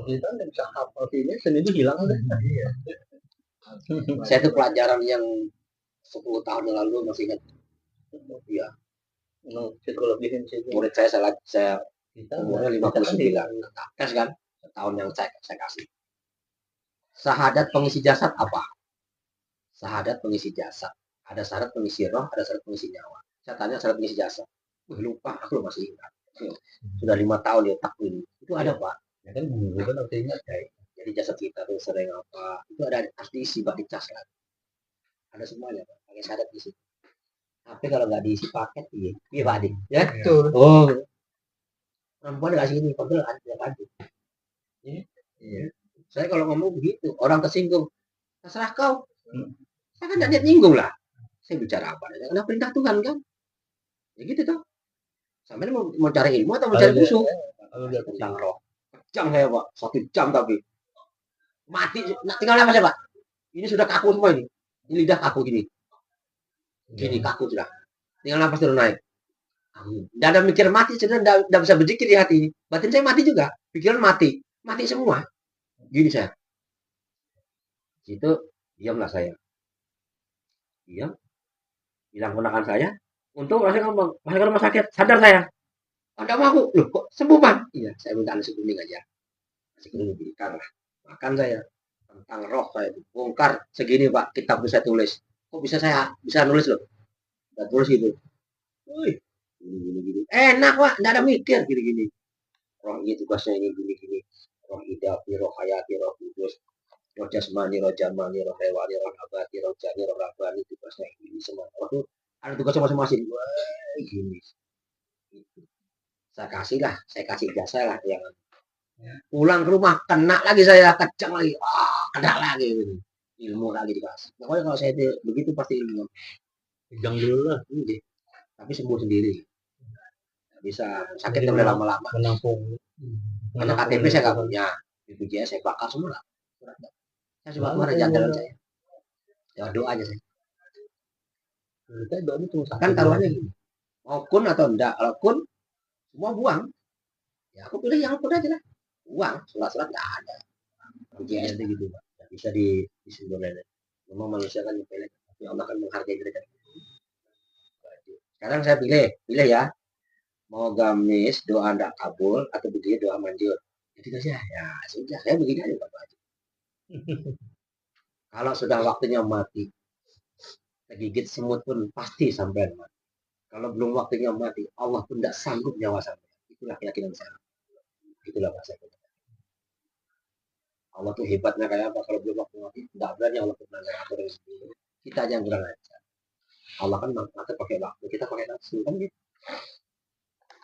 kita nggak bisa hafal ini, seni itu hilang deh. Iya. Saya itu pelajaran yang 10 tahun yang lalu masih ingat. Iya. Psikologi Murid saya umurnya 59. Tes kan? Tahun yang saya kasih. Syahadat pengisi jasad apa? Syahadat pengisi jasad. Ada syarat pengisi roh, ada syarat pengisi nyawa. Saya tanya syarat pengisi jasad. Lupa, aku masih ingat. Sudah 5 tahun ya takut. Itu ada Pak. Ya kan guru kan harus ingat ya. Jadi jasad kita tuh sering apa? Itu ada harus diisi Pak, dicas lagi. Ada semuanya Pak. Pakai syarat isi. Tapi kalau nggak diisi paket, iya Pak Adi. Ya betul. Oh, perempuan nggak sini, pegel ada padu. Iya. Saya kalau ngomong begitu, orang tersinggung. Terserah kau. Saya kan nggak niat nyinggung lah. Saya bicara apa? Karena perintah Tuhan kan. Ya gitu toh. Sampai mau cari ilmu atau mau cari musuh? Kalau dia tentang roh. Kejam saya Pak. 1 jam tapi. Mati. Nah, tinggal apa saya Pak? Ini sudah kaku semua ini. Ini lidah kaku gini. Gini kaku sudah. Tinggal nafas turun naik. Tidak ada mikir mati. Sudah tidak bisa berzikir di hati. Batin saya mati juga. Pikiran mati. Mati semua. Gini saya. Situ diamlah saya. Diam. Bilang ponakan saya. Untuk saya ngomong. Masuk ke rumah sakit. Sadar saya. Enggak mau aku. Loh kok sembuh Bang? Iya. Saya minta nasi kuning aja. Nasi kuning diberikan lah. Makan saya. Tentang roh saya. Bongkar segini Pak. Kitab bisa tulis. Kok bisa saya bisa nulis loh. Dan tulis gitu. Wih. Gini. Enak Pak. Enggak ada mikir. Gini. Roh ini tugasnya ini gini. Roh idafi, roh hayati, roh kudus. Roh jasmani, roh jamani, roh hewani, roh nabati, roh jani, roh rabani. Tugasnya ini semua. Roh ada tugasnya masing-masing. Wah, gini. Saya kasih jasa lah yang pulang ke rumah kena lagi saya kecang lagi, kena lagi ilmu lagi dikasih. Pokoknya kalau saya begitu pasti ilmu. Pegang dulu lah. Tapi sembuh sendiri. Nggak bisa sakit udah lama-lama. Menampung. Karena KTP saya nggak punya, BPJS saya bakar semua. Saya cuma kemarin jalan saya. Ya doa aja saya. Kan taruhannya gini. Mau kun atau enggak, kalau kun semua buang. Ya aku pilih yang kun aja lah. Buang, surat-surat nggak ada. BPJS itu gitu, Pak. Nggak bisa disimbolkan. Memang manusia kan pilih, tapi Allah kan menghargai mereka. Sekarang saya pilih ya. Mau gamis doa enggak kabul atau begini doa manjur. Jadi saja, ya sudah saya begini aja Pak Haji. Kalau sudah waktunya mati, tergigit semut pun pasti sampai mati. Kalau belum waktunya mati, Allah pun tidak sanggup nyawa sampai. Itulah keyakinan saya. Itulah bahasa kita. Allah tuh hebatnya kayak apa? Kalau belum waktu mati, tidak berani Allah pun melanggar aturan sendiri. Kita aja yang kurang ajar. Allah kan ngatur pakai waktu, kita pakai nafsu kan gitu.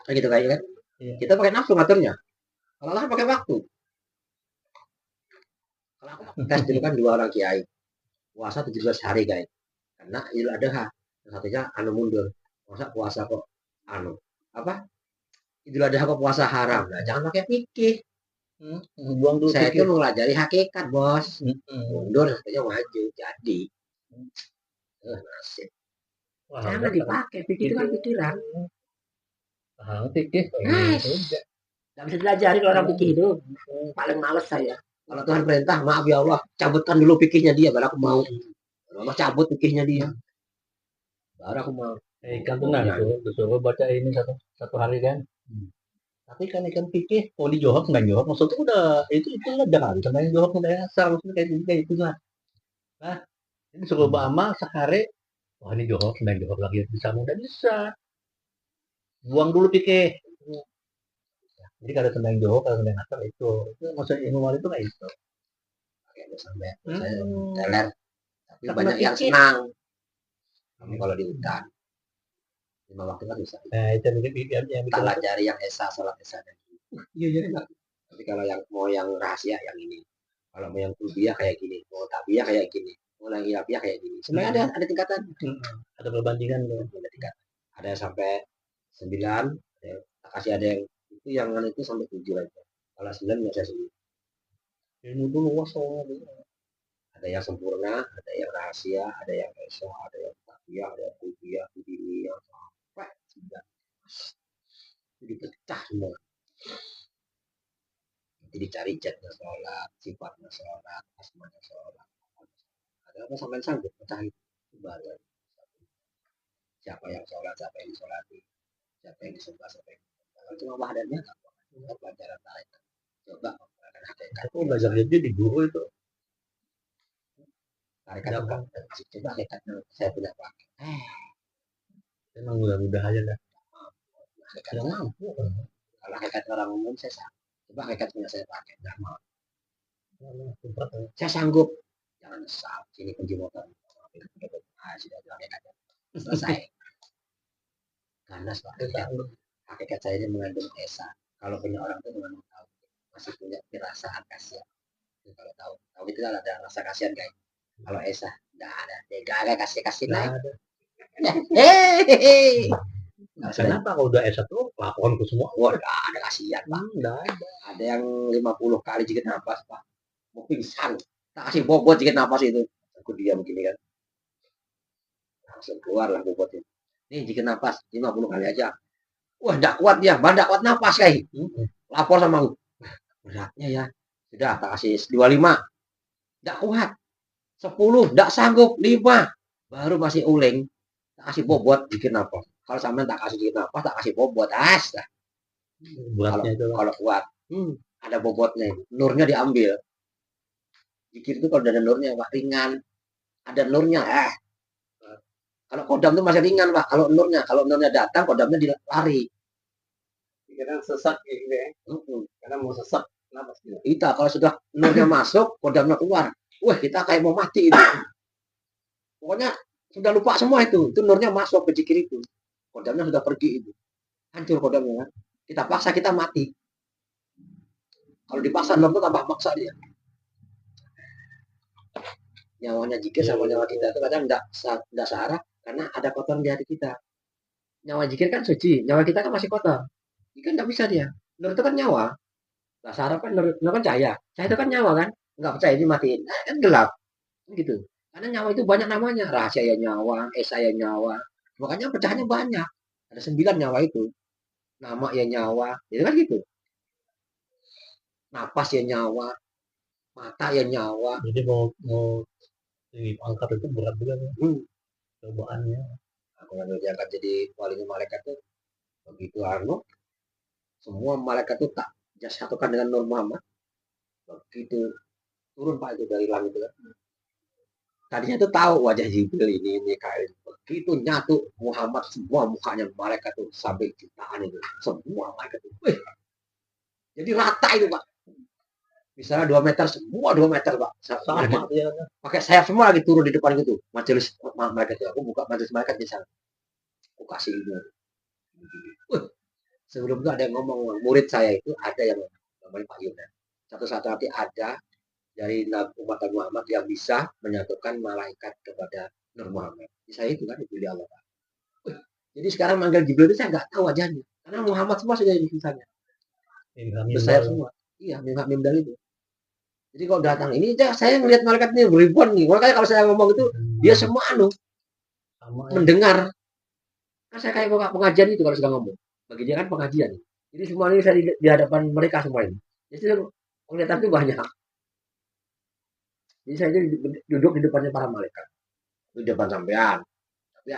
Kayak gitu kayak kan? Iya. Kita pakai nafsu ngaturnya. Kalau Allah pakai waktu. Kalau aku tes dulu kan 2 orang kiai. Puasa 17 hari guys. Karena Idul Adha. Satunya mundur. Masa puasa kok apa? Idul Adha kok puasa haram. Nah, jangan pakai fikih. Buang dulu saya itu mempelajari hakikat bos. Mundur katanya maju jadi. Nasib. Jangan dipakai fikih itu kan pikiran. Fikih. Gak bisa diajari kalau orang fikih itu. Paling males saya. Kalau Tuhan perintah, maaf ya Allah, cabutkan dulu fikihnya dia, baru aku mau. Allah cabut fikihnya dia. Baru aku mau. Ikan tenang disuruh baca ini satu hari kan. Tapi kan ikan fikih mau dijawab nggak jawab maksudnya udah itu lah jangan sama yang jawab udah asal maksudnya kayak itu lah. Nah ini suruh bama sehari wah ini jawab nggak jawab lagi bisa mudah bisa buang dulu fikih. Jadi kalau tentang jawab kalau tentang asal itu maksudnya ilmu itu nggak itu. Sampai saya teler. Tapi banyak yang senang. Kami kalau di hutan 5 waktu kan bisa. Nah itu yang pelajari yang esa, sholat esa. Iya. Tapi kalau yang mau yang rahasia yang ini. Kalau mau yang kuliah kayak gini, mau tabiah kayak gini, mau yang ilmiah kayak gini. Sebenarnya ada tingkatan. Ada perbandingan loh. Ada tingkat. Ada yang sampai 9, kasih ada yang itu sampai 7 aja. Kalau 9 nggak saya sendiri. Ilmu itu luas soalnya. Ada yang sempurna, ada yang rahasia, ada yang esa, ada yang tabiah, ada yang kuliah, ilmiah, sampai 9. Dipecah semua. Jadi cari jatnya sholat, sifatnya sholat, asmanya sholat. Ada apa sampai sanggup pecah itu? Baru siapa yang sholat, siapa yang disolati, siapa yang disembah, siapa yang disembah. Kalau cuma wahdatnya nggak apa. Itu pelajaran tarekat. Coba menggunakan hakikat. Aku belajar jadi di guru itu. Tarekat itu kan. Coba hakikatnya saya punya pakai. Emang mudah-mudah aja dah. Hakikat Yang saya. mampu. Kalau hakikat orang umum saya sanggup. Coba hakikat punya saya pakai. Nggak mau. Saya sanggup. Jangan nyesal. Sini kunci motor. Sudah bilang hakikatnya. Selesai. Ganas Pak. Hakikat saya ini mengandung esa. Kalau punya orang itu mengandung tahu. Masih punya perasaan kasihan. Kalau tahu itu kan ada rasa kasihan kayak. Kalau esa nggak ada. Nggak ada kasih naik. Kenapa kalau udah S1 laporan ke semua? Wah, ada kasihan Pak. Ada yang 50 kali jigit nafas Pak. Mau pingsan. Tak kasih bobot jigit nafas itu. Aku diam begini kan. Langsung keluar lah bobotnya. Nih jigit nafas 50 kali aja. Wah, enggak kuat dia. Enggak kuat nafas kayak. Lapor sama aku. Beratnya ya. Sudah tak kasih 25. Enggak kuat. 10, enggak sanggup. 5. Baru masih uling. Tak kasih bobot jigit nafas. Kalau sampean tak kasih jigit nafas, tak kasih bobot. Dah. Kalau kuat. Ada bobotnya. Nurnya diambil. Zikir itu kalau ada nurnya Pak ringan. Ada nurnya. Kalau kodam itu masih ringan Pak. Kalau nurnya datang, kodamnya dilari. Kadang sesat gitu ya. Karena mau sesat. Kenapa sih? Kita kalau sudah nurnya masuk, kodamnya keluar. Wah, kita kayak mau mati itu. Pokoknya sudah lupa semua itu. Itu nurnya masuk ke zikir itu. Kodamnya sudah pergi itu. Hancur kodamnya kan. Kita paksa kita mati. Kalau dipaksa nur itu tambah maksa dia. Nyawanya zikir sama nyawa kita itu kadang enggak searah karena ada kotoran di hati kita. Nyawa zikir kan suci, nyawa kita kan masih kotor. Ini kan enggak bisa dia. Nur itu kan nyawa. Bahasa Arab kan nur kan cahaya. Cahaya itu kan nyawa kan? Enggak percaya ini matiin. Kan gelap. Gitu. Karena nyawa itu banyak namanya. Rahasia ya nyawa, esa ya nyawa. Makanya pecahannya banyak. Ada 9 nyawa itu. Nama ya nyawa. Itu kan gitu. Napas ya nyawa. Mata ya nyawa. Jadi mau diangkat itu berat juga nih. Cobaannya. Aku diangkat jadi walinya malaikat tuh begitu semua malaikat itu tak satukan dengan Nur Muhammad. Begitu turun Pak itu dari langit itu. Tadinya tuh tahu wajah Jibril ini Mikail. Begitu nyatu Muhammad semua mukanya malaikat tuh sampai jutaan itu. Semua malaikat itu. Jadi rata itu Pak. Misalnya 2 meter semua 2 meter Pak. Sama ya. Pakai sayap semua lagi turun di depan gitu. Majelis malaikat itu. Aku buka majelis malaikat di sana. Aku kasih ini. Sebelum itu ada yang ngomong, murid saya itu ada yang namanya Pak Yunan. Satu-satu nanti ada dari umat Muhammad yang bisa menyatukan malaikat kepada Nur Muhammad. Saya itu kan dipilih Allah. Jadi sekarang manggil Jibril itu saya nggak tahu wajahnya. Karena Muhammad semua sudah di sana. Besar semua. Iya, Mimdal itu. Jadi kalau datang ini, saya melihat malaikat ini beribuan nih. Makanya kalau saya ngomong itu, dia semua mendengar. Kan saya kayak pengajian itu kalau sudah ngomong. Bagi dia kan pengajian. Jadi semua ini saya di hadapan mereka semua ini. Jadi penglihatan itu banyak. Jadi saya duduk di depannya para malaikat. Di depan sampean. Tapi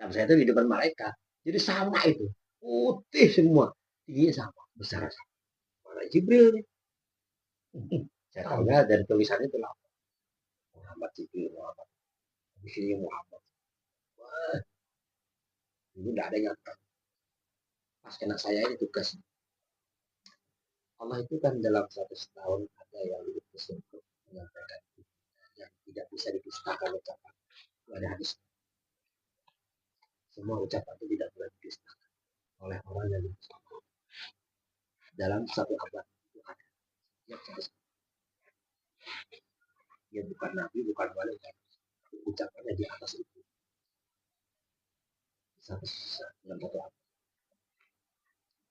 yang saya itu di depan malaikat. Jadi sama itu. Putih semua. Tingginya sama. Besar sama. Mana Jibril nih. Saya tahu dari tulisannya itu lah. Muhammad Jibril. Muhammad. Di sini Muhammad. Wah. Ini tidak ada yang tahu. Pas kena saya ini tugas. Allah itu kan dalam 100 tahun ada yang diutus untuk menyampaikan yang tidak bisa didustakan ucapan. Itu ada hadis. Semua ucapan itu tidak boleh didustakan oleh orang yang didustakan. Dalam satu abad itu ada. Dia bukan nabi, bukan wali, tapi ucapannya di atas itu. Dalam satu abad.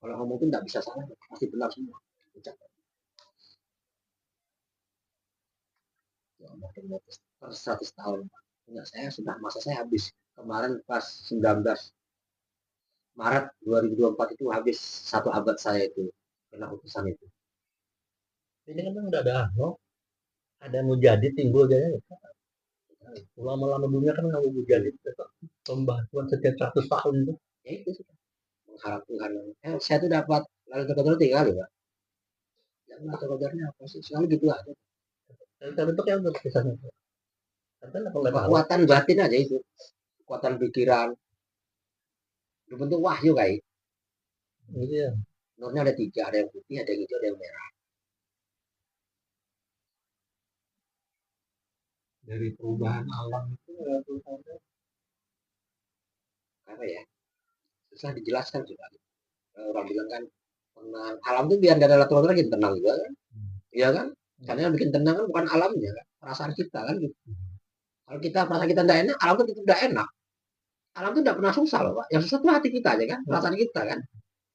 Kalau ngomong itu tidak bisa salah, pasti benar semua ucapan. Ya, makin 100 tahun. Enggak, saya sudah masa saya habis. Kemarin pas 19 Maret 2024 itu habis 1 abad saya itu kena utusan itu. Ini kan udah ada ada mujadid timbul jadinya. Lama-lama dunia kan nggak mujadid, pembaharuan setiap 100 tahun tuh. Ya itu sih, mengharap Tuhan. Saya tuh dapat lalu Qadar 3 kali, Pak. Yang lalu Qadarnya apa sih? Selalu gitu aja. Tapi itu kan kisahnya. Kekuatan batin aja itu. Kekuatan pikiran. Berbentuk wahyu kayak. Iya. Nurnya ada 3, ada yang putih, ada yang hijau, ada yang merah. Dari perubahan alam itu Apa ya? Susah dijelaskan juga. Orang bilang kan tenang. Alam tuh biar gak ada latar lagi tenang juga kan. Iya kan? Karena yang bikin tenang kan bukan alamnya kan. Perasaan kita kan gitu. Kalau kita perasaan kita tidak enak, alam tuh tetap tidak enak. Alam tuh tidak pernah susah loh, Pak. Yang susah tuh hati kita aja kan, perasaan kita kan.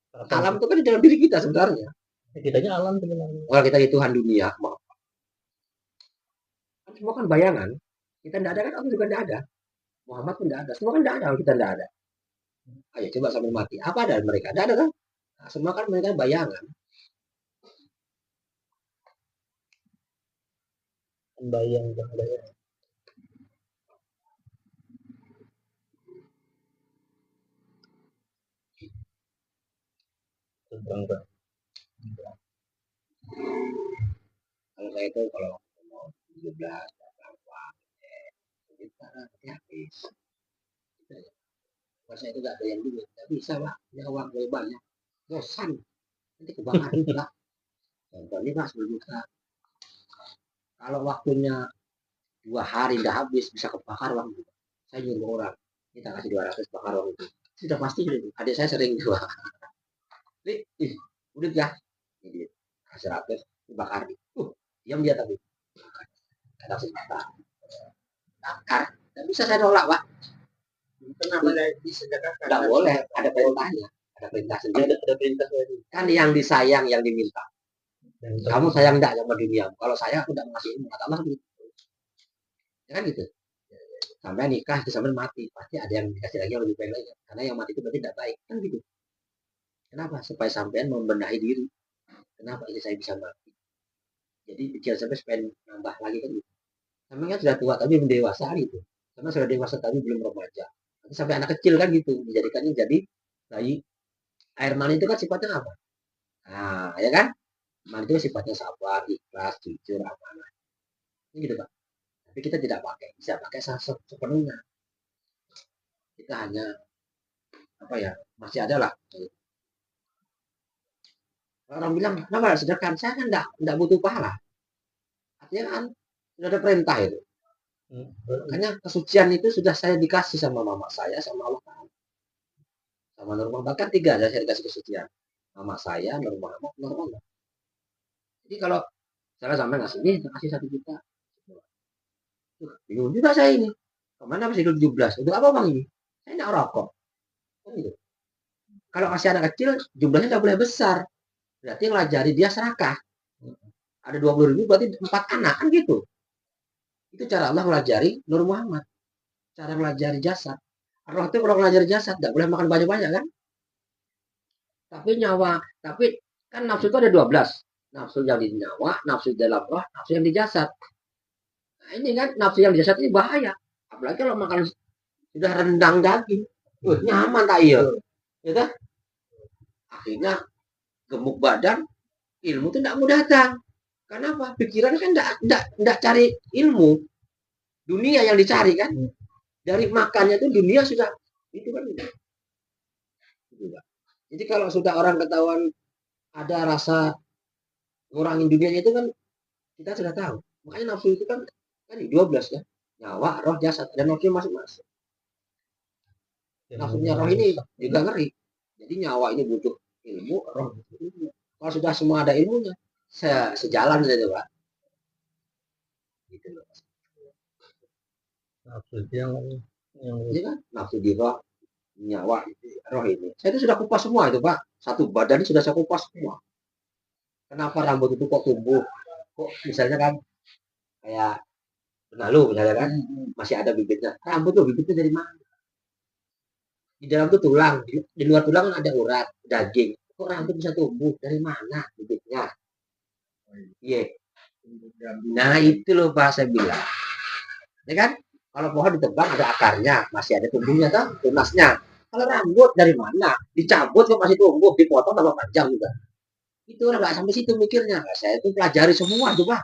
Alam tuh kan di dalam diri kita sebenarnya. Kitanya alam sebenarnya. Kalau kita di Tuhan dunia, maaf. Kan semua kan bayangan. Kita tidak ada kan, aku juga tidak ada. Muhammad pun tidak ada. Semua kan tidak ada kalau kita tidak ada. Ayo coba sampai mati. Apa ada mereka? Tidak ada kan? Nah, semua kan mereka bayangan. Bayang. Kalau saya itu kalau mau 17 berapa kita habis. Kalau saya itu tidak ada yang duit, tidak bisa Pak. Nyawa gue banyak. Bosan. Nanti kebakar juga. Contohnya Pak 10 juta. Kalau waktunya 2 hari tidak habis, bisa kebakar uang itu. Saya nyuruh orang, kita kasih 200 bakar uang itu. Sudah pasti gitu. Adik saya sering jual. Udah ya. Jadi 100 dibakar. Diam dia tapi. Kadang sejuta. Bakar. Tidak bisa saya nolak Pak. Kenapa disedekahkan? Tidak boleh. Ada perintahnya. Ada perintah sendiri. Ada perintah lagi. Kan yang disayang, yang diminta. Kamu sayang enggak sama dunia? Kalau saya aku tidak ngasih ilmu. Kata Allah begitu. Ya kan gitu. Sampai nikah itu sampai mati pasti ada yang dikasih lagi yang lebih baik lagi karena yang mati itu berarti tidak baik kan gitu. Kenapa? Supaya sampean membenahi diri. Kenapa ini saya bisa mati? Jadi jangan sampai supaya nambah lagi kan gitu. Sampai kan sudah tua tapi belum dewasa gitu. Karena sudah dewasa tapi belum remaja. Nanti sampai anak kecil kan gitu dijadikannya jadi bayi. Air mani itu kan sifatnya apa? Nah, ya kan? Mani itu sifatnya sabar, ikhlas, jujur, amanah. Ini gitu Pak. Tapi kita tidak pakai, bisa pakai sepenuhnya. Kita hanya apa ya? Masih ada lah. Orang bilang, kenapa sedekah? Saya kan enggak butuh pahala. Artinya kan sudah ada perintah itu. Makanya kesucian itu sudah saya dikasih sama mama saya, sama Allah Ta'ala. Sama Nur Muhammad. Bahkan 3 saya dikasih kesucian. Mama saya, Nur Muhammad, Nur Allah. Jadi kalau saya sampai ngasih ini, kasih 1 juta. Bingung juga saya ini. Kemana masih 17? Untuk apa bang ini? Saya enggak rokok. Kan gitu. Kalau kasih anak kecil, jumlahnya tidak boleh besar. Berarti ngelajari dia serakah. Ada 20.000 berarti 4 anak kan gitu. Itu cara Allah melajari Nur Muhammad. Cara melajari jasad. Allah itu kalau melajari jasad tidak boleh makan banyak-banyak kan? Tapi nyawa, tapi kan nafsu itu ada 12. Nafsu yang di nyawa, nafsu dalam roh, nafsu yang di jasad. Nah ini kan nafsu yang di jasad ini bahaya. Apalagi kalau makan sudah rendang daging. Nyaman tak iya? Ya kan? Akhirnya gemuk badan, ilmu itu tidak mau datang. Kenapa? Pikiran kan tidak cari ilmu. Dunia yang dicari kan. Dari makannya itu dunia sudah itu kan. Jadi kalau sudah orang ketahuan ada rasa ngurangin dunianya itu kan kita sudah tahu. Makanya nafsu itu kan 12 ya. Nyawa, roh, jasad. Dan nafsu masing-masing. Nafsunya roh ini juga ngeri. Jadi nyawa ini butuh ilmu, roh butuh ilmu. Kalau sudah semua ada ilmunya, sejalan saja Pak. Gitu loh. Nafsu yang kan nafsu di roh, nyawa, roh ini. Saya itu sudah kupas semua itu Pak. Satu badan sudah saya kupas semua. Kenapa rambut itu kok tumbuh? Kok misalnya kan kayak benalu misalnya kan masih ada bibitnya. Rambut tuh bibitnya dari mana? Di dalam tuh tulang, di luar tulang kan ada urat, daging. Kok rambut bisa tumbuh? Dari mana bibitnya? Iya. Nah itu loh Pak saya bilang. Ya kan? Kalau pohon ditebang ada akarnya, masih ada tumbuhnya tuh, tunasnya. Kalau rambut dari mana? Dicabut kok masih tumbuh, dipotong tambah panjang juga. Itu orang nggak sampai situ mikirnya. Nah, saya itu pelajari semua tuh Pak.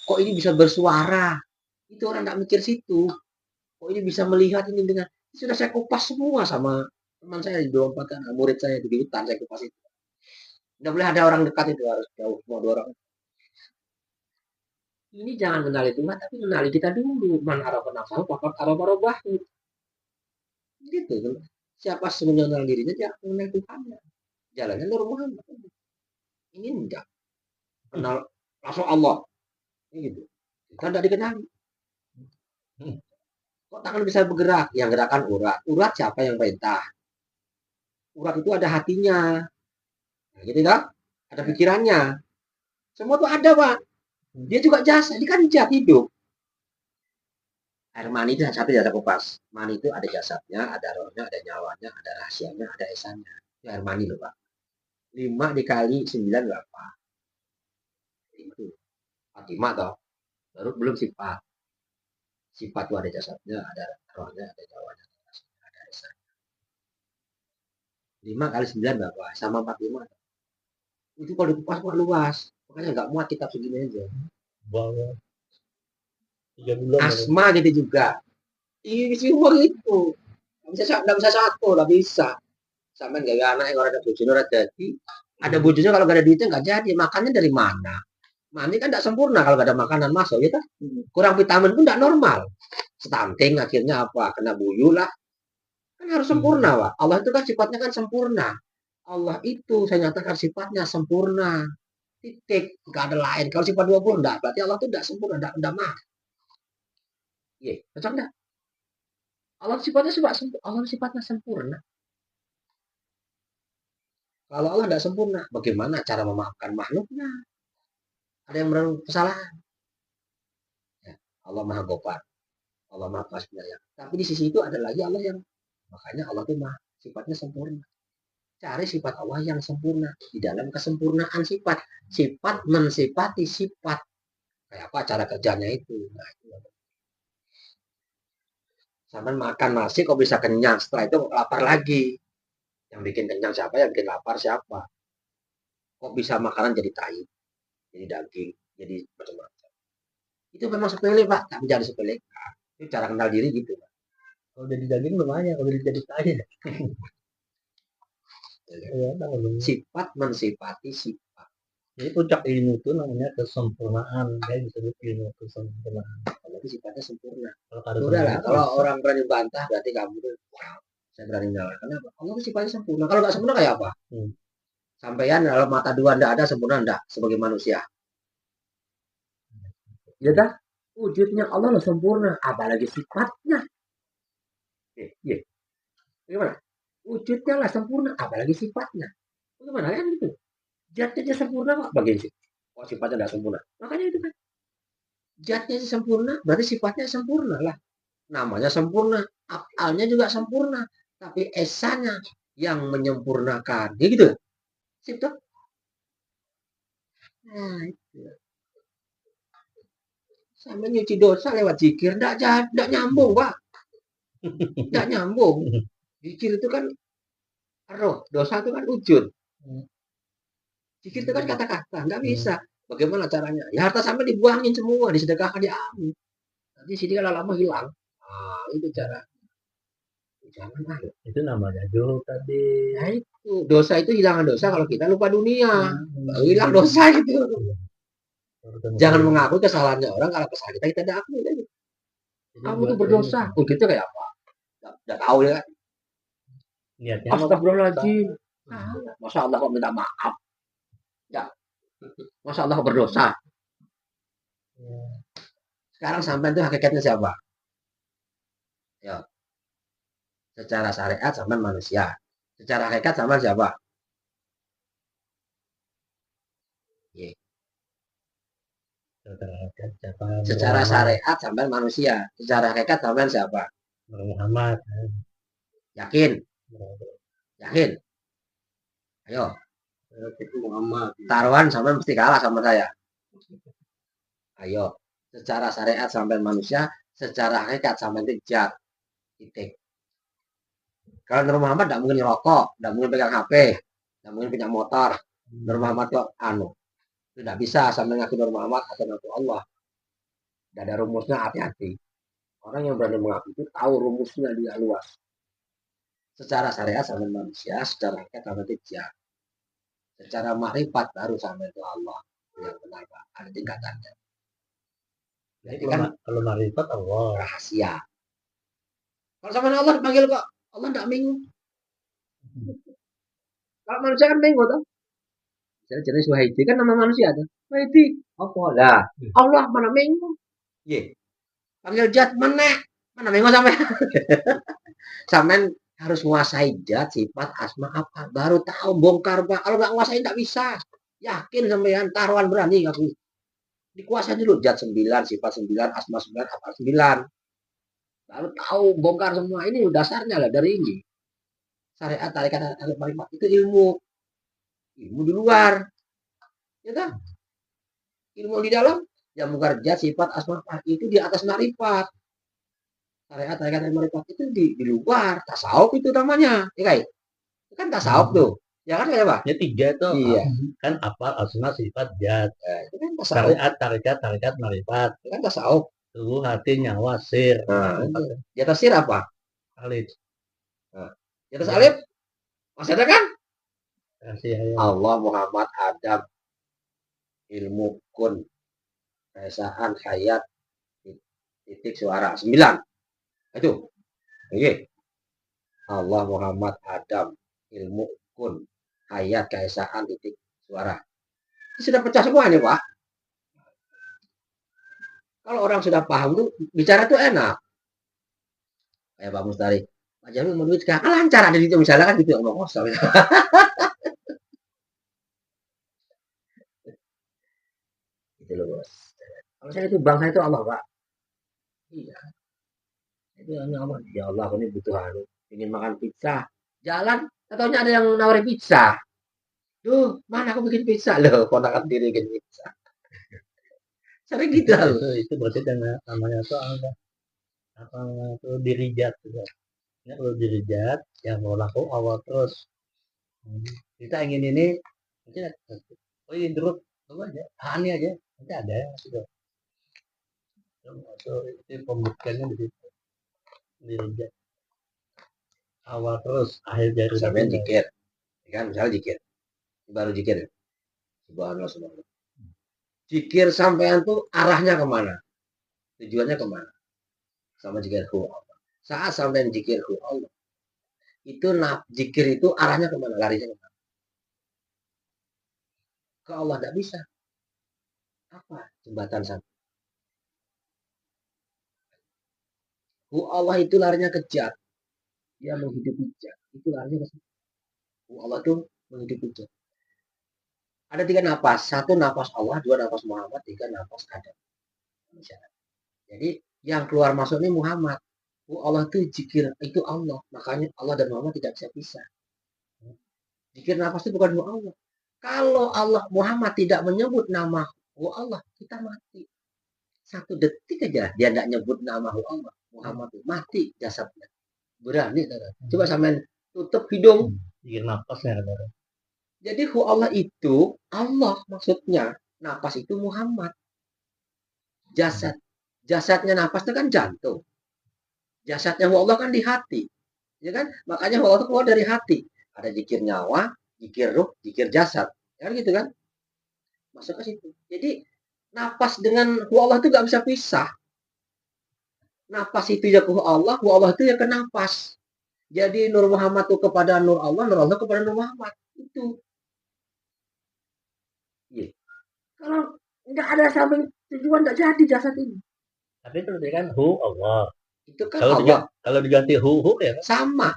Kok ini bisa bersuara? Itu orang nggak mikir situ. Kok ini bisa melihat ini dengan sudah saya kupas semua sama teman saya di 24 kan, murid saya di hutan saya kupas itu. Nggak boleh ada orang dekat itu harus jauh semua dua orang. Ini jangan kenali Tuhan, tapi kenali kita dulu. Man arafa nafsahu faqad arafa rabbahu. Gitu kan. Siapa mengenal dirinya, dia mengenal Tuhannya. Jalannya Nur Muhammad. Ini enggak. Kenal langsung Allah. Ini gitu. Kan tidak dikenali. Kok tangan bisa bergerak? Yang gerakan urat. Urat siapa yang perintah? Urat itu ada hatinya. Nah, gitu kan? Ada pikirannya. Semua tuh ada, Pak. Dia juga jasa. Dia kan jat hidup. Air mani itu satu jasa kupas. Mani itu ada jasadnya, ada rohnya, ada nyawanya, ada rahasianya, ada esannya. Itu air mani loh Pak. 5 dikali 9 berapa? Itu. 45 toh. Baru belum sifat. Sifat itu ada jasadnya, ada rohnya, ada nyawanya, ada rahasianya, ada esannya. 5 kali 9 berapa? Sama 45. Itu kalau dikupas kok luas. Makanya nggak muat kitab segini aja. Wow. 3 bulan. Asma gitu juga. Ini semua itu. Nggak bisa satu, nggak bisa. Sampai gak anak yang orang ada bojone ora jadi. Ada bojone kalau gak ada duitnya nggak jadi. Makannya dari mana? Mani kan tidak sempurna kalau gak ada makanan masuk, ya kan? Kurang vitamin pun tidak normal. Stunting akhirnya apa? Kena buyu lah. Kan harus sempurna, Pak. Allah itu kan sifatnya kan sempurna. Allah itu saya nyatakan sifatnya sempurna. Titik, nggak ada lain. Kalau sifat 20 enggak, berarti Allah itu tidak sempurna, enggak mah. Iya, cocok enggak? Allah sifatnya Allah sifatnya sempurna. Kalau Allah tidak sempurna, bagaimana cara memaafkan makhluknya? Ada yang berlalu kesalahan. Ya, Allah Maha Gopar, Allah Maha Kasih Penyayang. Tapi di sisi itu ada lagi Allah yang makanya Allah itu Maha sifatnya sempurna. Cari sifat Allah yang sempurna di dalam kesempurnaan sifat. Sifat mensifati sifat. Kayak apa cara kerjanya itu? Nah, itu. Sampai makan nasi kok bisa kenyang, setelah itu lapar lagi. Yang bikin kenyang siapa? Yang bikin lapar siapa? Kok bisa makanan jadi tai, jadi daging, jadi macam-macam. Itu memang sepele Pak, tapi jangan sepele. Itu cara kenal diri gitu. Kalau jadi daging lumayan, kalau jadi tai. Ya, sifat mensifati sifat. Jadi puncak ilmu itu namanya kesempurnaan. Saya disebut ilmu kesempurnaan. Kalau itu sifatnya sempurna. Kalau udah lah, kalau orang berani bantah berarti kamu tuh wow, saya berani nyalakan. Kenapa? Allah itu sifatnya sempurna. Kalau nggak sempurna kayak apa? Sampaian dalam mata dua ndak ada sempurna ndak sebagai manusia. Ya dah, wujudnya Allah lo sempurna, apalagi sifatnya. Iya. Gimana? Wujudnya lah sempurna, apalagi sifatnya. Gimana kan gitu? Zatnya sempurna kok bagian sih. Kok sifatnya tidak sempurna? Makanya itu kan. Zatnya sempurna, berarti sifatnya sempurna lah. Namanya sempurna, afalnya juga sempurna, tapi esanya yang menyempurnakan. Ya gitu. Sip tuh. Nah, itu. Sama nyuci dosa lewat zikir, enggak nyambung, Pak. Enggak nyambung. Zikir itu kan roh, dosa itu kan wujud. Zikir itu kan kata-kata, enggak bisa. Bagaimana caranya? Ya harta sampai dibuangin semua, disedekahkan, diambil. Nanti sini kalau lama hilang. Ah, itu cara. Jangan ah. Itu namanya zuhud tadi. Nah, itu dosa itu hilangan dosa kalau kita lupa dunia. Baru hilang dosa itu. Jangan mengakui kesalahannya orang kalau kesalahan kita tidak akui. Kamu tuh berdosa. Oh, gitu kayak apa? Enggak tahu ya. Niatnya astagfirullahaladzim. Masa Allah kok minta maaf? Ya. Masa Allah kok berdosa? Sekarang sampai itu hakikatnya siapa? Ya. Secara syariat sama manusia. Secara hakikat sama siapa? Yeah. Secara syariat sama manusia. Secara hakikat sama siapa? Muhammad. Yakin? Yakin? Ayo. Itu Muhammad. Taruhan sampai mesti kalah sama saya. Ayo, secara syariat sampai manusia, secara hakikat sampai jat. Titik. Kalau Nur Muhammad tidak mungkin ngerokok, tidak mungkin pegang HP, tidak mungkin punya motor. Nur Muhammad kok tidak bisa sampai ngaku Nur Muhammad atau ngaku Allah. Tidak ada rumusnya, hati-hati. Orang yang berani mengaku itu tahu rumusnya dia luas. Secara syariat sampai manusia, secara hakikat sampai jat. Secara makrifat baru sampai ke Allah yang benar, Pak. Ada tingkatannya. Jadi kalau makrifat Allah rahasia. Kalau sama Allah dipanggil kok Allah tidak bingung. Kalau manusia kan bingung tuh. Jadi jenis Wahidi kan nama manusia tuh. Wahidi. Apa lah? Allah mana bingung? Ye. Panggil zat mana bingung sampai. Sampai harus menguasai zat, sifat, asma apa, baru tahu bongkar, Pak. Kalau nggak menguasai nggak bisa. Yakin sampean taruhan berani aku. Dikuasai dulu zat 9, sifat 9, asma 9, apa 9. Baru tahu bongkar semua. Ini dasarnya lah dari ini. Syariat tarikat makrifat itu ilmu di luar, ya kan? Ilmu di dalam yang bongkar zat, sifat, asma itu di atas makrifat. Syariat tarikat makrifat itu di luar. Tasawuf itu namanya, ya kan? Itu kan tasawuf tuh. Ya kan kayak Pak? Ya 3 tuh. Iya. Kan apa asma sifat zat. Itu kan tasawuf. Syariat tarikat makrifat. Itu kan tasawuf. Tubuh hati nyawa sir. Nah, di atas sir apa? Alif. Nah, di atas alif masih ada kan? Ya. Allah, Muhammad, Adam, ilmu, kun, keesaan, hayat, titik, suara. 9. Itu. Oke. Allah, Muhammad, Adam, ilmu, kun, hayat, keesaan, titik, suara. Itu sudah pecah semua ini, Pak. Kalau orang sudah paham tuh, bicara tuh enak. Kayak Pak Mustari. Pak Jamil menurut sekarang lancar ada di situ misalnya kan gitu ngomong kosong. Gitu loh, Bos. Kalau saya itu bangsa itu Allah, Pak. Iya. Itu Allah. Ya Allah, aku ini butuh anu. Ingin makan pizza. Jalan, katanya ada yang nawarin pizza. Duh, mana aku bikin pizza loh, ponakan diri bikin pizza. Sering gitu. Itu berarti namanya tuh apa itu dirijat juga. Ya, kalau dirijat yang mau laku awal terus. Kita ingin ini, mungkin oh ini terus coba aja, ini aja, nanti ada gitu. Itu pembuktiannya di situ. Dirijat. Awal terus, akhir dari Sampai zikir. Kan misalnya zikir. Baru zikir. Subhanallah, subhanallah. Zikir sampean tuh arahnya kemana? Tujuannya kemana? Sama zikir Allah. Saat sampean zikir Allah, itu zikir itu arahnya kemana? Larinya kemana? Ke Allah tidak bisa. Apa? Jembatan sampai. Allah itu larinya ke zat. Dia menghidupi zat. Itu larinya ke situ. Allah itu menghidupi zat. Ada 3 napas. 1 napas Allah, 2 napas Muhammad, 3 napas Adam. Jadi yang keluar masuk ini Muhammad. Allah itu zikir, itu Allah. Makanya Allah dan Muhammad tidak bisa pisah. Zikir nafas itu bukan Allah. Kalau Allah Muhammad tidak menyebut nama Allah, kita mati. 1 detik aja dia tidak nyebut nama Allah. Muhammad itu mati jasadnya. Berani. Coba sampean tutup hidung. Zikir nafasnya. Jadi Allah itu Allah maksudnya. Nafas itu Muhammad. Jasad. Jasadnya nafasnya kan jantung. Jasadnya Allah kan di hati. Ya kan? Makanya Allah itu keluar dari hati. Ada zikir nyawa, zikir ruh, zikir jasad. Ya kan gitu kan? Masuk ke situ. Jadi napas dengan Allah itu nggak bisa pisah. Napas itu ya ke Allah itu ya ke napas. Jadi Nur Muhammad itu kepada Nur Allah kepada Nur Muhammad. Itu. Ya. Kalau nggak ada samping tujuan nggak jadi jasad ini. Tapi itu kan Allah. Itu kan Allah. Kalau diganti hu ya sama.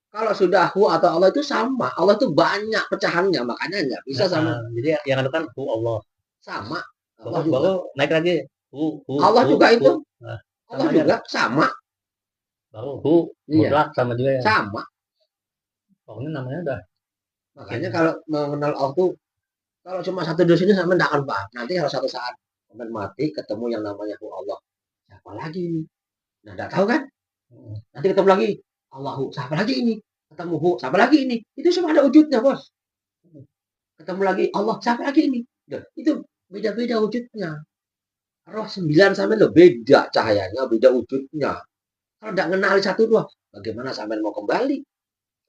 Kalau sudah hu atau Allah itu sama. Allah itu banyak pecahannya, makanya nggak bisa sama. Jadi yang ada kan hu Allah. Sama. Allah baru naik lagi. Allah juga itu. Allah juga sama. Baru hu mutlak sama juga ya. Sama. Pokoknya namanya udah Makanya kalau mengenal Allah tuh, kalau cuma satu dosis ini sampai tidak akan paham. Nanti kalau satu saat sampai mati ketemu yang namanya Allah, siapa lagi ini? Nah, tidak tahu kan? Nanti ketemu lagi Allahu, siapa lagi ini? Ketemu siapa lagi ini? Itu semua ada wujudnya, bos. Ketemu lagi Allah, siapa lagi ini? Nah, itu beda-beda wujudnya. Roh 9 sampai lo beda cahayanya, beda wujudnya. Kalau tidak mengenali satu dua, bagaimana sampai mau kembali?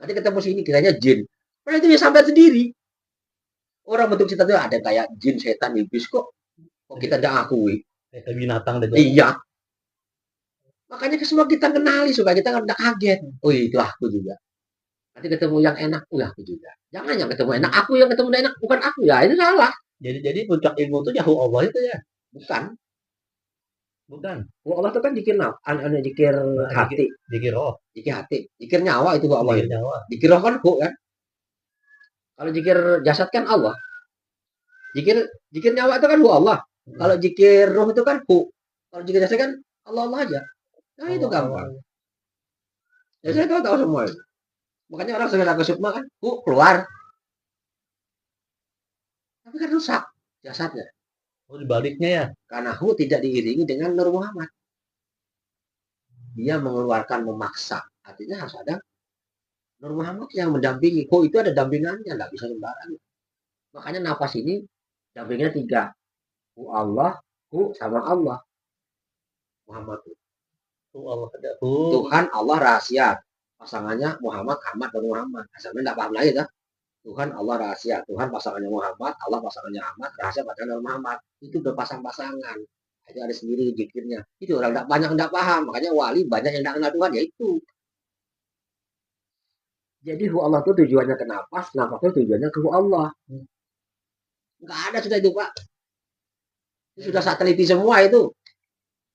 Nanti ketemu sini kiranya jin. Karena itu ya sampai sendiri. Orang bentuk kita tuh ada kayak jin, setan, iblis kok. Kok kita tidak akui? Kayak binatang deh. Iya. Makanya semua kita kenali supaya kita tidak kaget. Oh itu aku juga. Nanti ketemu yang enak, aku juga. Jangan yang ketemu enak, aku yang ketemu enak, bukan aku ya. Itu salah. Jadi puncak ilmu itu ya Allah itu ya. Bukan. Allah itu kan zikir zikir hati, zikir roh, zikir hati, zikir nyawa itu Allah. zikir nyawa. Zikir roh kan kan. Kalau zikir jasad kan Allah. Zikir nyawa itu kan Allah. Kalau zikir roh itu kan Kalau zikir jasad kan Allah aja. Nah itu gampang. Ya saya tahu semua itu. Makanya orang segera ke sukma kan, keluar. Tapi kan rusak jasadnya. Oh dibaliknya ya. Karena tidak diiringi dengan Nur Muhammad. Dia mengeluarkan memaksa. Artinya harus ada Nur Muhammad yang mendampingi. Itu ada dampingannya, nggak bisa sembarangan. Makanya nafas ini dampingnya 3. Allah, sama Allah. Muhammad. Allah ada. Tuhan Allah rahasia. Pasangannya Muhammad, Ahmad, dan Muhammad. Asalnya tidak paham lagi, kan? Tuhan Allah rahasia. Tuhan pasangannya Muhammad, Allah pasangannya Ahmad, rahasia pasangannya Muhammad. Itu berpasang-pasangan. Itu ada sendiri zikirnya. Itu orang tidak banyak tidak paham. Makanya wali banyak yang tidak kenal Tuhan, ya itu. Jadi Allah itu tujuannya ke nafas itu tujuannya ke Allah. Enggak ada sudah itu, Pak. Itu sudah sateliti semua itu.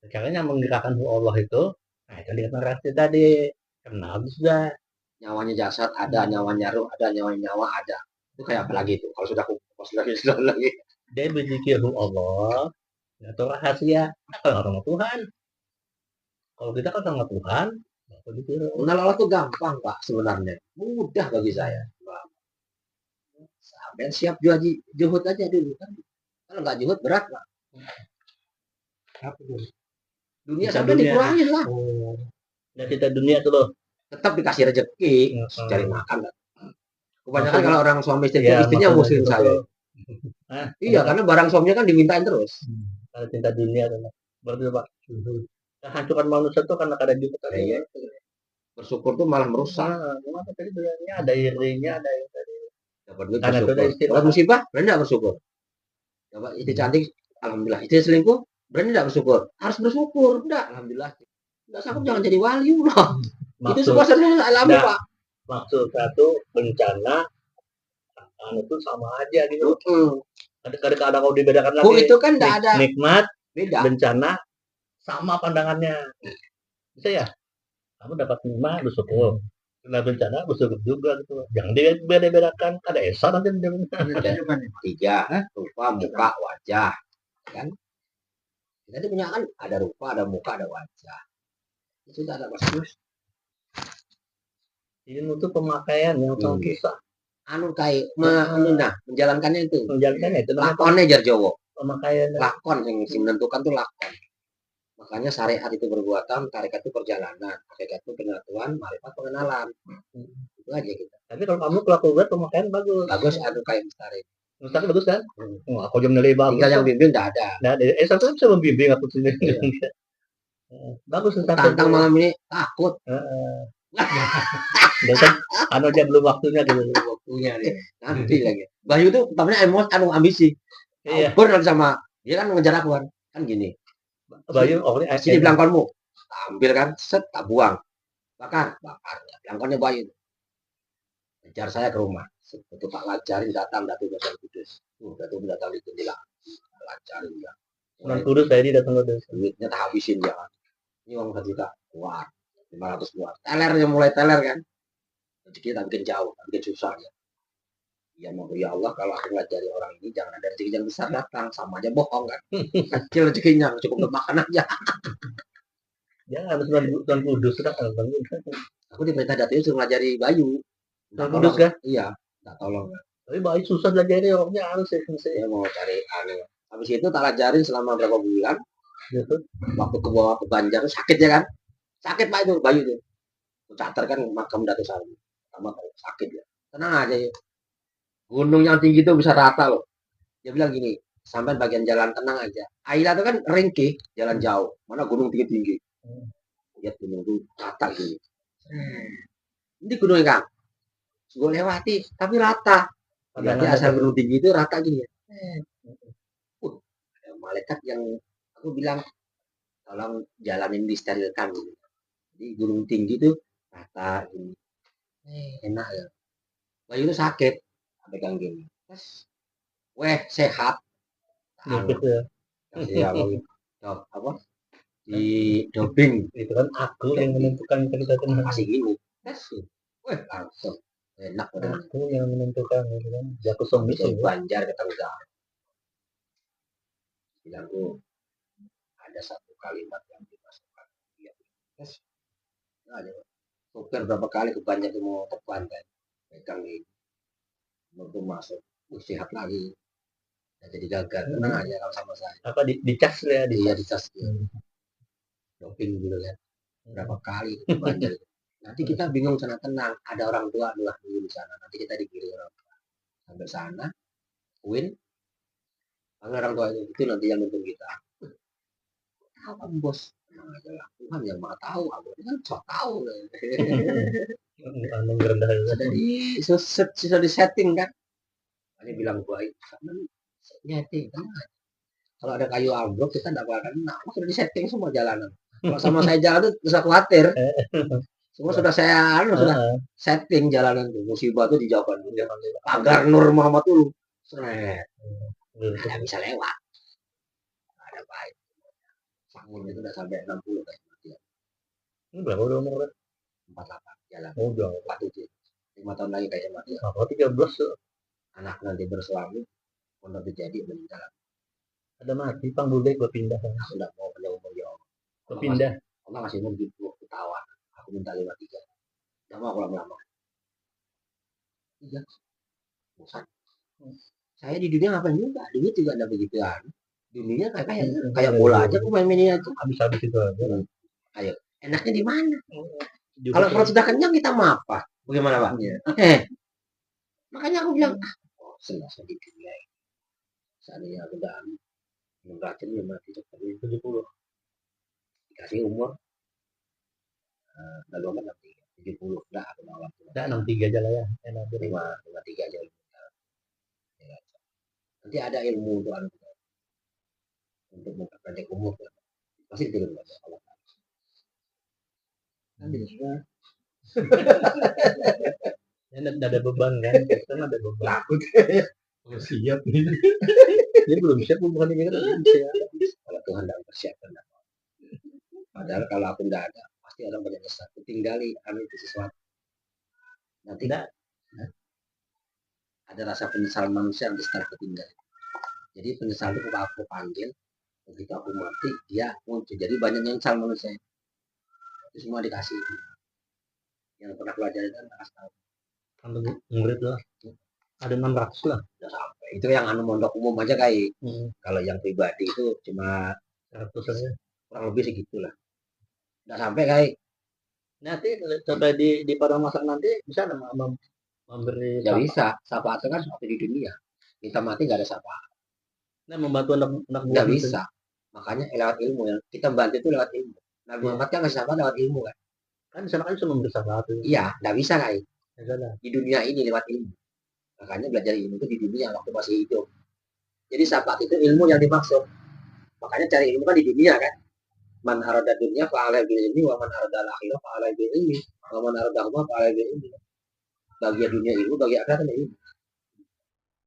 Caranya menggerakkan Allah itu, nah itu generasi tadi. Kenal sudah. Nyawanya jasad ada, nyawanya ruh ada, nyawanya nyawa ada. Itu kayak apa lagi itu? Kalau sudah lagi. Dia berzikir Allah, itu rahasia. Kalau sama Tuhan. Kalau kita kan sama Tuhan, mengenal Allah itu gampang, Pak, sebenarnya. Mudah bagi saya. Sampai siap juhud aja dulu kan. Kalau nggak juhud berat, Pak. Dunia sampai dikurangin lah. Dan kita dunia tuh loh. Tetap dikasih rezeki, cari makan. Kebanyakan kalau orang suami istri istrinya muslim saya. Iya, karena barang suaminya kan dimintain terus. Kalau cinta dunia tuh, berarti Pak. Hancurkan manusia tuh karena ada juga. Iya. Bersyukur tuh malah merusak. Kenapa tadi bilangnya ada irinya, ada yang tadi. Dapat duit bersyukur. Dapat musibah, berani nggak bersyukur. Dapat istri cantik, alhamdulillah. Istri selingkuh, berani nggak bersyukur. Harus bersyukur, enggak, alhamdulillah. Nggak sanggup jangan jadi wali loh. Itu semua saya alami, Pak. Maksud satu bencana itu sama aja gitu. Kadang-kadang kalau dibedakan lagi. Itu kan enggak ada nikmat, beda. Bencana sama pandangannya. Bisa ya? Kamu dapat nikmat bersyukur. Kena bencana bersyukur juga gitu. Jangan dibeda-bedakan. Ada esa nanti. 3, rupa, muka, wajah. Kan? Kita punya kan ada rupa, ada muka, ada wajah. Itu tidak ada masalah. Ini untuk pemakaian yang susah. Kayak menjalankannya itu. Menjalankannya itu. Lakonnya jar Jawa. Pemakaian. Lakon yang menentukan tuh lakon. Makanya syariat itu perbuatan, tarekat itu perjalanan, tarekat itu penyatuan, marifat pengenalan. Itu aja kita. Tapi kalau kamu kelakuan pemakaian bagus. Bagus kayak mustari. Mustari bagus kan? Aku jam nilai bagus. Tinggal yang bimbing tidak ada. Nah, satu bisa membimbing aku sini. Bagus tantang malam ini takut. Kan aja belum waktunya dulu. Nanti lagi. Bayu tuh namanya ambisi. Iya. Ber sama dia kan mengejar aku kan gini. Bayu sini belangkonmu. Ambil kan, set tak buang. Bakar. Belangkonnya Bayu. Kejar saya ke rumah. Itu Pak Lajarin datang Datu Besar Kudus. Datu datang di jendela. Lajarin ya. Sunan Kudus tadi datang Kudus. Duitnya tak habisin ya. Ini uang 1 juta keluar. 500 keluar. Telernya mulai teler kan. Rezeki tak bikin jauh, tak bikin susah ya. Ya mau ya Allah kalau aku ngajari orang ini jangan ada rezeki yang besar datang, sama aja bohong kan. Kecil rezekinya cukup untuk makan aja. Jangan Sunan Kudus sudah. Aku diperintah Datu suruh ngajari Bayu. Sunan Kudus kan? Iya. tak tolong. Tapi bayi susah belajar jawabnya harus ya. Saya mau cari aneh. Habis itu tak ajarin selama berapa bulan. Gitu. Waktu ke bawah ke Banjar sakit ya kan? Sakit Pak itu Bayu itu. Catar kan makam Datuk Salim. Sama sakit ya. Tenang aja ya. Gunung yang tinggi itu bisa rata loh. Dia bilang gini, sampai bagian jalan tenang aja. Aila itu kan ringkih, jalan jauh. Mana gunung tinggi-tinggi. Lihat gunung itu rata gini. Ini gunung Kang. Gue lewati, tapi rata. Berarti asal gunung tinggi itu rata gini ya. Ada malaikat yang aku bilang, tolong jalanin disterilkan. Gitu. Jadi gunung tinggi itu rata gini. Enak ya. Bayu itu sakit. Pegang gini. Terus, weh sehat. Kasih apa? Di doping. Itu kan aku yang menentukan kita tenang. Masih gini. Weh langsung. Enak udah. Aku yang menentukan gitu kan. Jago Sampai dari Banjar ke Tegal. Bilangku ada satu kalimat yang dimasukkan. Ya. Terus, ada sopir berapa kali ke Banjar itu mau tepan kan. Pegang ini. Mau masuk. Sehat lagi. Nah, jadi gagal. Tenang aja kalau sama saya. Apa dicas ya? Iya dicas. Doping dulu kan. Berapa kali ke Banjar. Nanti kita bingung sana tenang. Ada orang tua adalah dulu di sana. Nanti kita digiring orang tua. Sampai sana, win. Orang tua itu nanti yang nonton kita. Tahu kan bos. Tenang aja lah. Tuhan yang maha tahu. Aku kan sok tahu. Sudah di setting kan. Ini bilang baik. Sama setting kan. Kalau ada kayu ambruk kita tidak bakal kena. Sudah di setting semua jalanan. Kalau sama saya jalan itu bisa khawatir. Semua sudah saya sudah setting jalanan tuh. Musibah tuh dijauhkan. Pagar Nur Muhammad dulu. Seret. Tidak bisa lewat. Ada baik. Bangun itu udah sampai 60 kayak mati. Ini berapa udah umur? 48 jalan. Oh, udah 47. 5 tahun lagi kayak mati. Apa 13 anak nanti bersuami untuk terjadi meninggal. Ada mati pang bule gue pindah. Aku tidak mau pindah umur ya. Gue pindah. Allah masih umur 20 tahun. Aku minta 53. Tidak mau aku lama-lama. Iya. Bosan. Saya di dunia ngapain juga? Dunia juga ada begituan. Dunia kayak bola aja aku main-mainnya aja. Habis-habis itu aja. Ayo. Enaknya di mana? Kalau perut sudah kenyang kita mau apa? Bagaimana Pak? Makanya aku bilang, senang di dunia ini. Seandainya aku udah minum racun ya mati cepat 70. Dikasih umur lalu kan 70. Enggak aku mau waktu. Enggak 63 aja lah ya. 53 aja. Nanti ada ilmu untuk anak kita. Untuk memperpendek umur. Pasti itu kan Allah. Nanti semua. Tidak ada beban kan? Kan ada beban. Takut. Oh, siap nih. Dia belum siap bukan ini kan? Kalau Tuhan tidak mempersiapkan. Padahal kalau aku tidak ada, pasti orang banyak nyesat. Tinggali ambil sesuatu. Nanti ada rasa penyesalan manusia yang setelah ketinggalan. Jadi penyesalan itu aku panggil, begitu aku mati, dia muncul. Jadi banyak nyesal manusia. Itu semua dikasih. Yang pernah belajar itu kan kasih tahu. Kalau murid lah, ada 600 lah. Udah sampai. Itu yang anu mondok umum aja kayak. Kalau yang pribadi itu cuma 100 aja. Kurang lebih segitulah. Udah sampai kayak. Nanti sampai di pada masa nanti bisa memberi. Ya bisa. Syafaat itu kan seperti di dunia. Kita mati nggak ada syafaat. Nah membantu anak buah. Nggak bisa. Makanya lewat ilmu ya. Kita bantu itu lewat ilmu. Nabi Muhammad kan ngasih syafaat lewat ilmu kan. Kan di sana kan cuma memberi syafaat. Iya, nggak bisa kayak. Di dunia ini lewat ilmu. Makanya belajar ilmu itu di dunia waktu masih hidup. Jadi syafaat itu ilmu yang dimaksud. Makanya cari ilmu kan di dunia kan. Man arada dunia fa'ala bil ilmi wa man arada al-akhirah fa'ala bil ilmi. Wa man arada huma fa'ala bil ilmi. Bagian dunia ilmu, bagi akhirat ilmu.